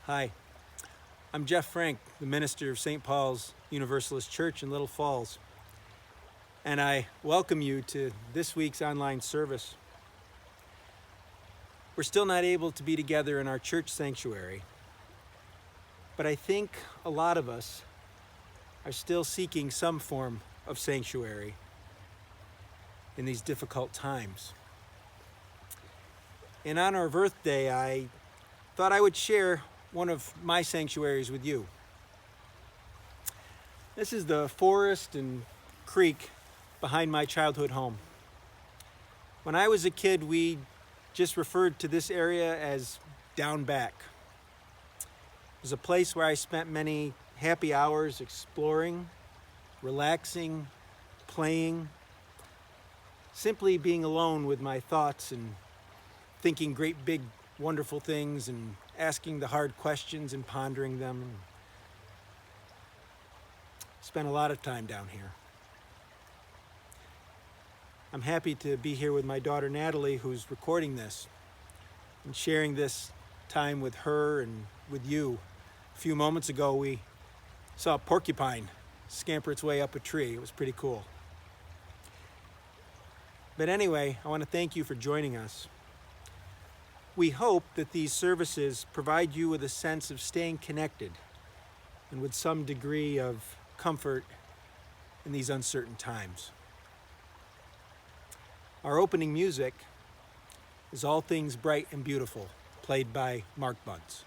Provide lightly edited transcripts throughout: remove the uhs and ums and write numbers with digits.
Hi, I'm Jeff Frank, the minister of St. Paul's Universalist Church in Little Falls, and I welcome you to this week's online service. We're still not able to be together in our church sanctuary, but I think a lot of us are still seeking some form of sanctuary in these difficult times. In honor of Earth Day, I thought I would share one of my sanctuaries with you. This is the forest and creek behind my childhood home. When I was a kid, we just referred to this area as down back. It was a place where I spent many happy hours exploring, relaxing, playing, simply being alone with my thoughts and thinking great big wonderful things and asking the hard questions and pondering them. Spent a lot of time down here. I'm happy to be here with my daughter Natalie, who's recording this and sharing this time with her and with you. A few moments ago we saw a porcupine scamper its way up a tree. It was pretty cool. But anyway, I want to thank you for joining us. We hope that these services provide you with a sense of staying connected and with some degree of comfort in these uncertain times. Our opening music is All Things Bright and Beautiful, played by Mark Bunce.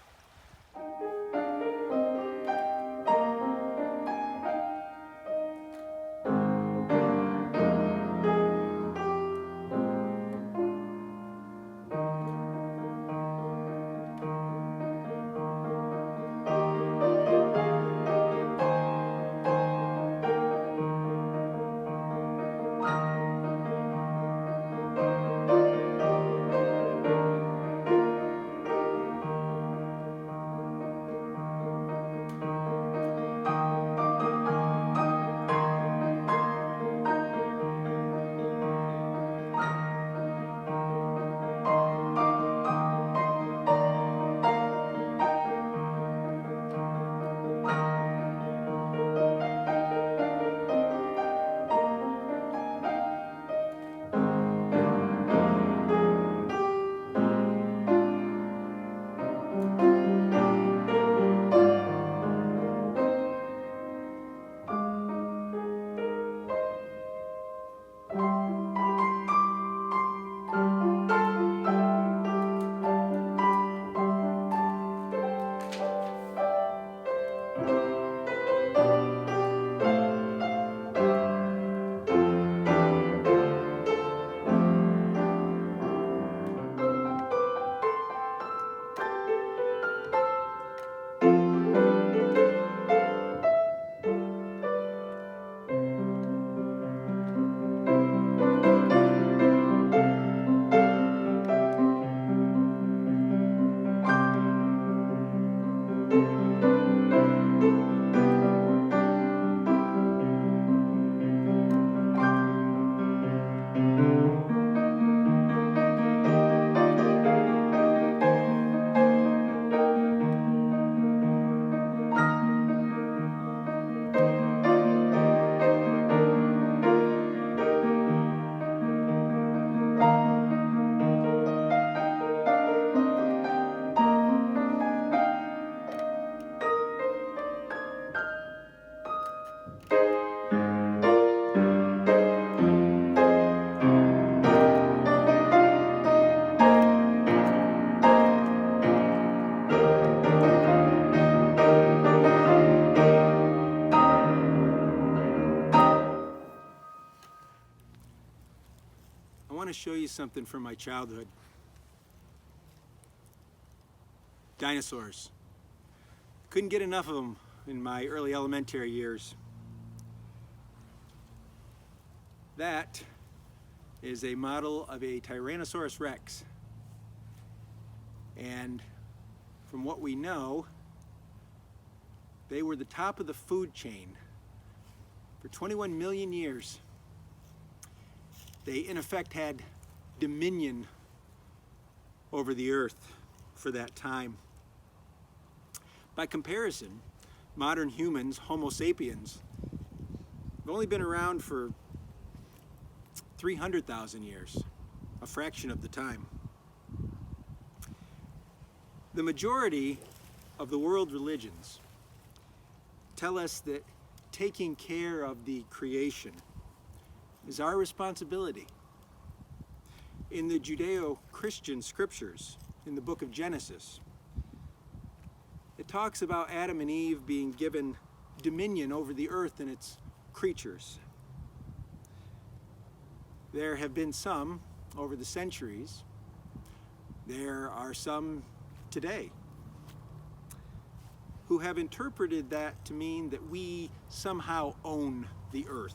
I want to show you something from my childhood. Dinosaurs. Couldn't get enough of them in my early elementary years. That is a model of a Tyrannosaurus Rex. And from what we know, they were the top of the food chain for 21 million years. They, in effect, had dominion over the earth for that time. By comparison, modern humans, Homo sapiens, have only been around for 300,000 years, a fraction of the time. The majority of the world religions tell us that taking care of the creation is our responsibility. In the Judeo-Christian scriptures, in the book of Genesis, it talks about Adam and Eve being given dominion over the earth and its creatures. There have been some over the centuries. There are some today who have interpreted that to mean that we somehow own the earth,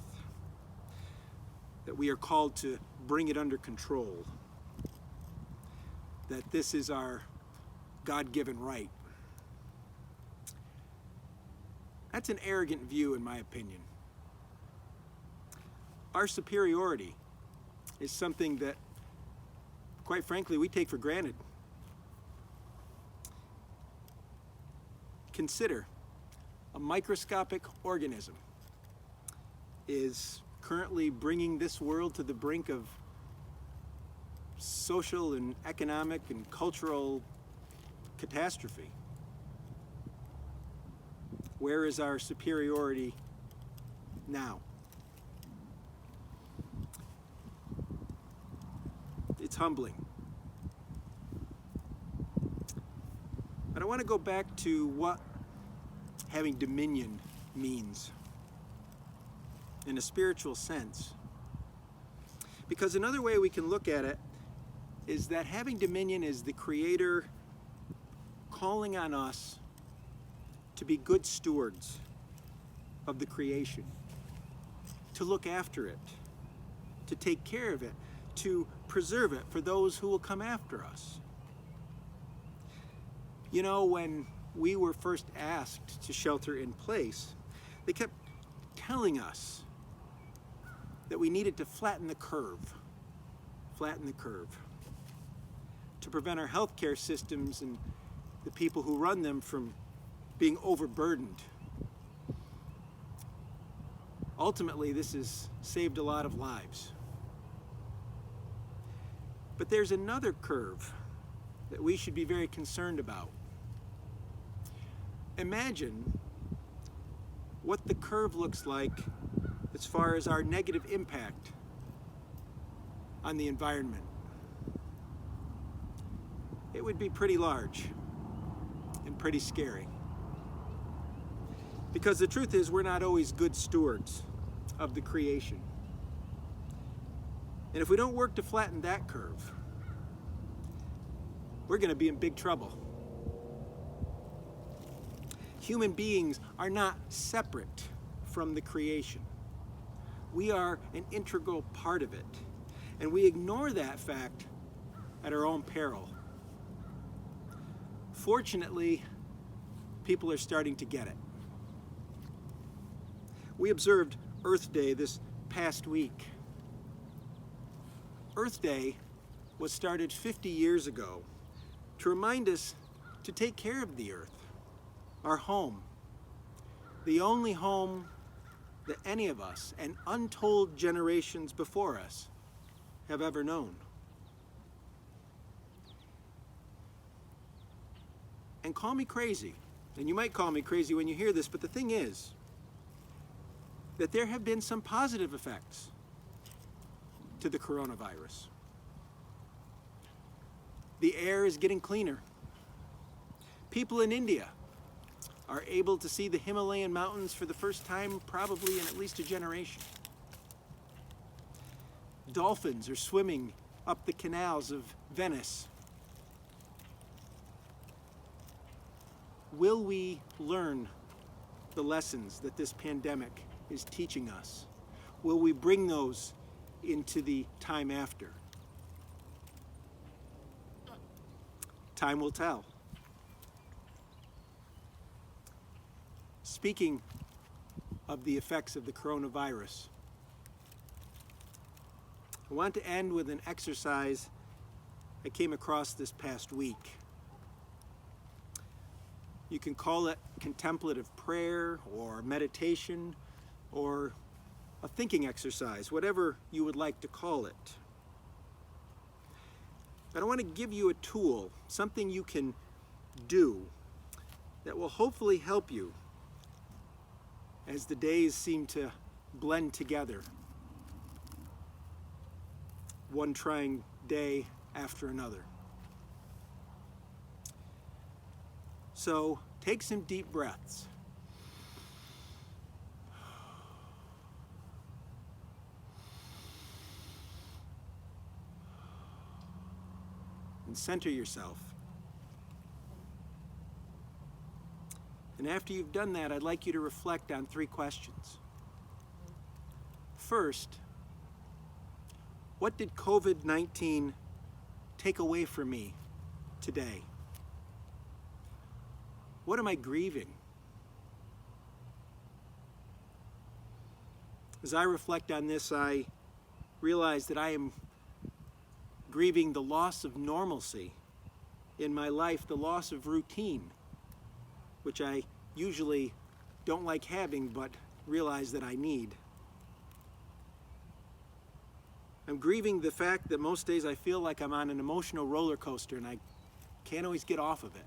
that we are called to bring it under control, that this is our God-given right. That's an arrogant view, in my opinion. Our superiority is something that, quite frankly, we take for granted. Consider a microscopic organism is currently bringing this world to the brink of social and economic and cultural catastrophe. Where is our superiority now? It's humbling. But I want to go back to what having dominion means in a spiritual sense. Because another way we can look at it is that having dominion is the Creator calling on us to be good stewards of the creation, to look after it, to take care of it, to preserve it for those who will come after us. You know, when we were first asked to shelter in place, they kept telling us that we needed to flatten the curve, to prevent our healthcare systems and the people who run them from being overburdened. Ultimately, this has saved a lot of lives. But there's another curve that we should be very concerned about. Imagine what the curve looks like as far as our negative impact on the environment. It would be pretty large and pretty scary. Because the truth is, we're not always good stewards of the creation. And if we don't work to flatten that curve, we're going to be in big trouble. Human beings are not separate from the creation. We are an integral part of it. And we ignore that fact at our own peril. Fortunately, people are starting to get it. We observed Earth Day this past week. Earth Day was started 50 years ago to remind us to take care of the earth, our home, the only home that any of us and untold generations before us have ever known. And call me crazy, and you might call me crazy when you hear this, but the thing is that there have been some positive effects to the coronavirus. The air is getting cleaner. People in India are able to see the Himalayan mountains for the first time probably in at least a generation. Dolphins are swimming up the canals of Venice. Will we learn the lessons that this pandemic is teaching us? Will we bring those into the time after? Time will tell. Speaking of the effects of the coronavirus, I want to end with an exercise I came across this past week. You can call it contemplative prayer or meditation or a thinking exercise, whatever you would like to call it. But I want to give you a tool, something you can do that will hopefully help you as the days seem to blend together, one trying day after another. So take some deep breaths. And center yourself. And after you've done that, I'd like you to reflect on 3 questions. First, what did COVID-19 take away from me today? What am I grieving? As I reflect on this, I realize that I am grieving the loss of normalcy in my life, the loss of routine, which I usually don't like having but realize that I need. I'm grieving the fact that most days I feel like I'm on an emotional roller coaster and I can't always get off of it.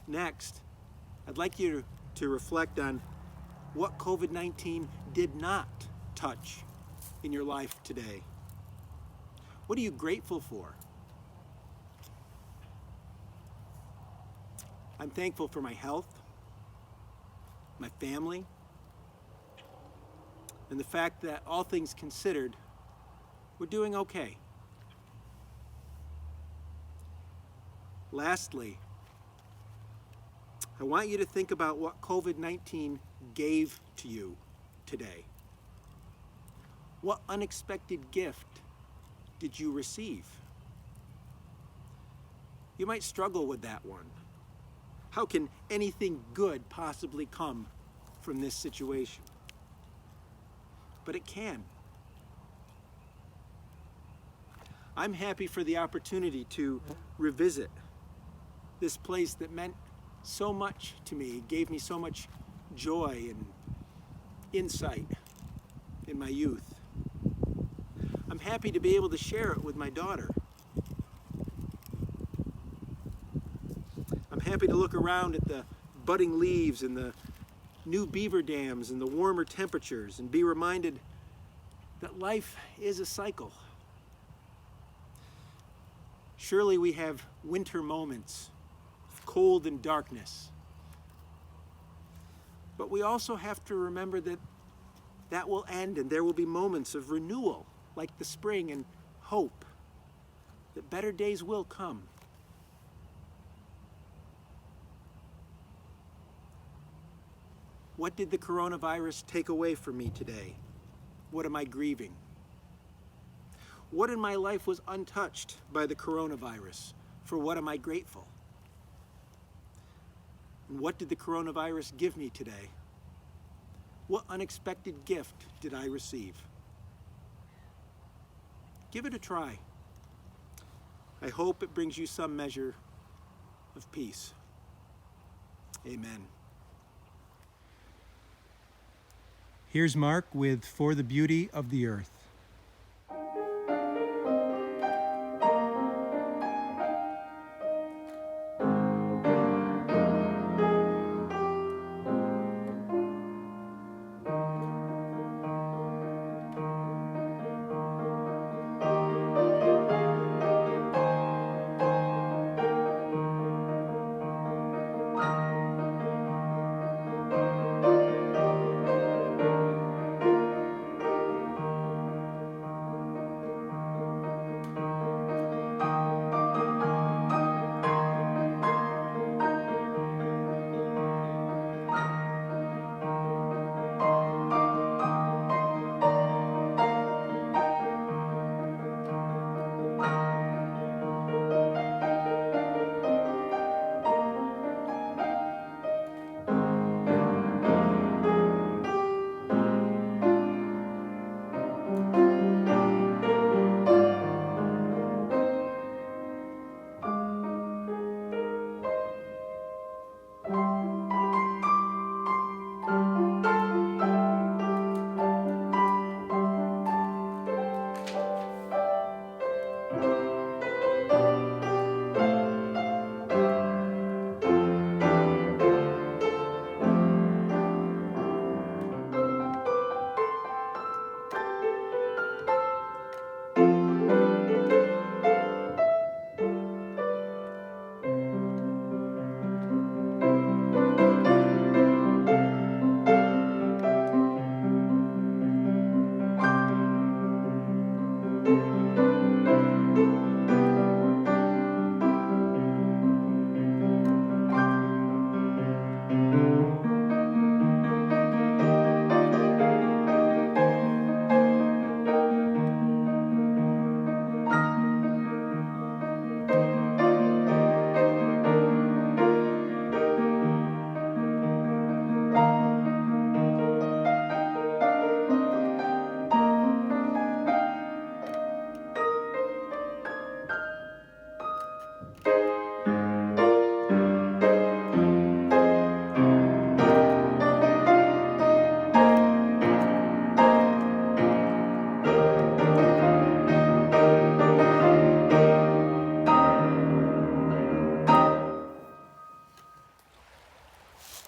Next, I'd like you to reflect on what COVID-19 did not touch in your life today. What are you grateful for? I'm thankful for my health, my family, and the fact that all things considered, we're doing okay. Lastly, I want you to think about what COVID-19 gave to you today. What unexpected gift did you receive? You might struggle with that one. How can anything good possibly come from this situation? But it can. I'm happy for the opportunity to revisit this place that meant so much to me, gave me so much joy and insight in my youth. I'm happy to be able to share it with my daughter. I'm happy to look around at the budding leaves and the new beaver dams and the warmer temperatures and be reminded that life is a cycle. Surely we have winter moments, cold and darkness. But we also have to remember that that will end and there will be moments of renewal, like the spring, and hope that better days will come. What did the coronavirus take away from me today? What am I grieving? What in my life was untouched by the coronavirus? For what am I grateful? And what did the coronavirus give me today? What unexpected gift did I receive? Give it a try. I hope it brings you some measure of peace. Amen. Here's Mark with For the Beauty of the Earth.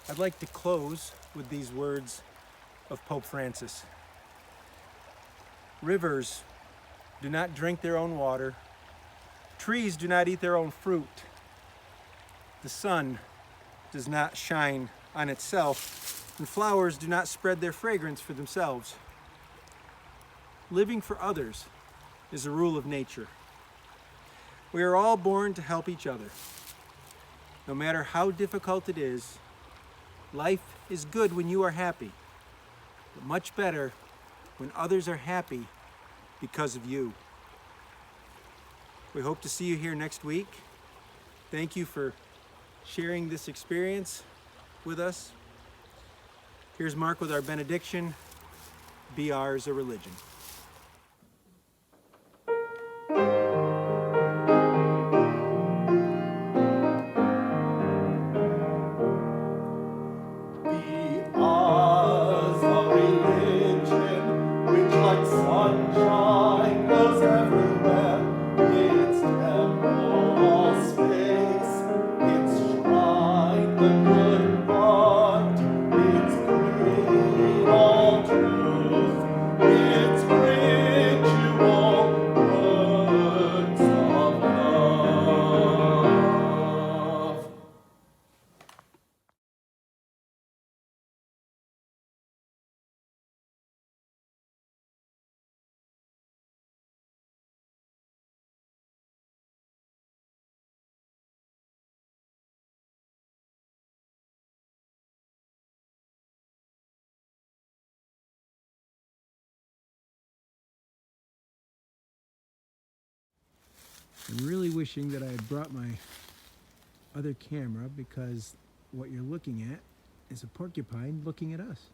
I'd like to close with these words of Pope Francis. Rivers do not drink their own water. Trees do not eat their own fruit. The sun does not shine on itself, and flowers do not spread their fragrance for themselves. Living for others is a rule of nature. We are all born to help each other. No matter how difficult it is, life is good when you are happy, but much better when others are happy because of you. We hope to see you here next week. Thank you for sharing this experience with us. Here's Mark with our benediction. Be ours a religion. Sunshine goes everywhere, its temple space, its shrine, the good heart, its creed, all truth, its ritual words of love. I'm really wishing that I had brought my other camera, because what you're looking at is a porcupine looking at us.